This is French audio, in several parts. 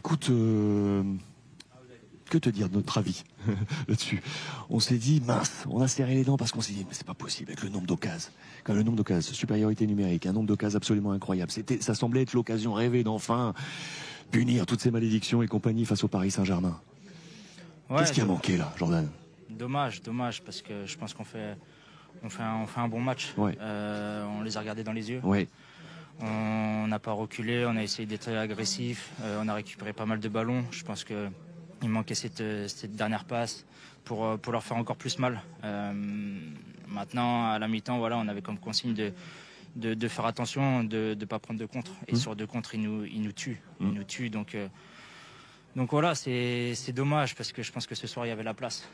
Écoute, que te dire de notre avis là-dessus? On s'est dit, mince, on a serré les dents parce qu'on s'est dit, mais c'est pas possible avec le nombre d'occasions. Quand le nombre d'occasions, supériorité numérique, un nombre d'occasions absolument incroyable. Ça semblait être l'occasion rêvée d'enfin punir toutes ces malédictions et compagnie face au Paris Saint-Germain. Ouais, Qu'est-ce qui a manqué là, Jordan? dommage, parce que je pense on fait un bon match. Ouais. On les a regardés dans les yeux. Ouais. On n'a pas reculé, on a essayé d'être agressif, on a récupéré pas mal de ballons. Je pense qu'il manquait cette dernière passe pour leur faire encore plus mal. Maintenant, à la mi-temps, voilà, on avait comme consigne de faire attention, de ne pas prendre de contre. Et sur deux contre, ils nous tuent. Ils nous tuent, donc voilà, c'est dommage parce que je pense que ce soir, il y avait la place.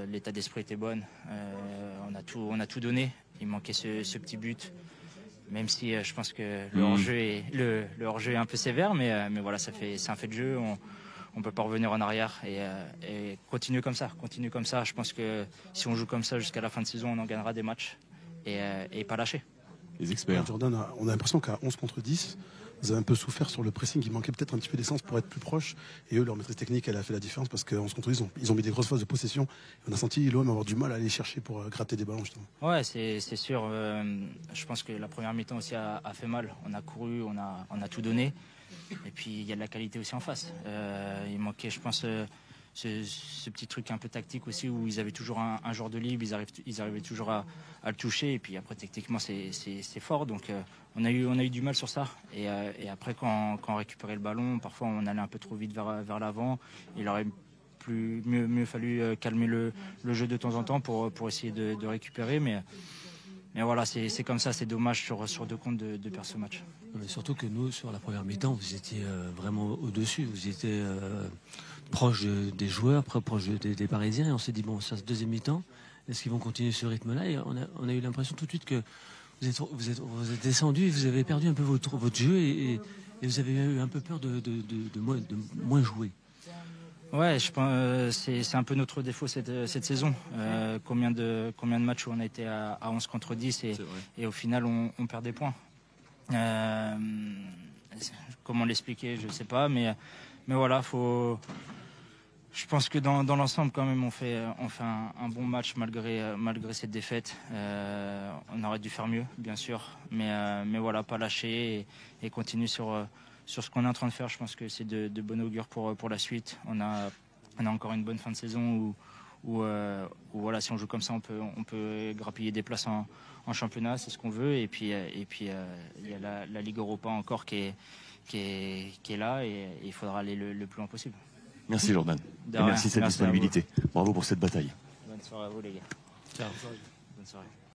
L'état d'esprit était bon. On a tout donné. Il manquait ce petit but. Même si je pense que le hors-jeu est un peu sévère, mais voilà, c'est un fait de jeu. On peut pas revenir en arrière et continuer comme ça. Je pense que si on joue comme ça jusqu'à la fin de saison, on en gagnera des matchs et pas lâcher. Les experts. Jordan, on a l'impression qu'à 11 contre 10, vous avez un peu souffert sur le pressing. Il manquait peut-être un petit peu d'essence pour être plus proche. Et eux, leur maîtrise technique, elle a fait la différence parce qu'à 11 contre 10, ils ont mis des grosses phases de possession. On a senti l'OM avoir du mal à aller chercher pour gratter des ballons, justement. Ouais, c'est sûr. Je pense que la première mi-temps aussi a fait mal. On a couru, on a tout donné. Et puis il y a de la qualité aussi en face. Il manquait, je pense, ce petit truc un peu tactique aussi où ils avaient toujours un joueur de libre, ils arrivaient toujours à le toucher. Et puis après, techniquement, c'est fort. Donc on a eu du mal sur ça. Et après, quand on récupérait le ballon, parfois on allait un peu trop vite vers l'avant. Il aurait mieux fallu calmer le jeu de temps en temps pour essayer de récupérer. Mais voilà, c'est comme ça, c'est dommage sur deux comptes de perdre ce match. Mais surtout que nous, sur la première mi-temps, vous étiez vraiment au-dessus. Vous étiez proche des joueurs, proche des Parisiens. Et on s'est dit, bon, sur cette deuxième mi-temps, est-ce qu'ils vont continuer ce rythme-là? Et on a eu l'impression tout de suite que vous êtes descendu et vous avez perdu un peu votre jeu et vous avez eu un peu peur de moins jouer. Ouais, je pense c'est un peu notre défaut cette saison. Combien de matchs où on a été à 11 contre 10 et au final on perd des points. Comment l'expliquer, je sais pas, mais voilà, je pense que dans l'ensemble quand même on fait un bon match malgré cette défaite. On aurait dû faire mieux, bien sûr, mais voilà, pas lâcher et continuer sur ce qu'on est en train de faire. Je pense que c'est de bon augure pour la suite. On a encore une bonne fin de saison où voilà, si on joue comme ça, on peut grappiller des places en championnat, c'est ce qu'on veut. Et puis il y a la Ligue Europa encore qui est là et il faudra aller le plus loin possible. Merci Jordan. Et merci de cette disponibilité. Bravo pour cette bataille. Bonne soirée à vous les gars. Ciao. Bonne soirée.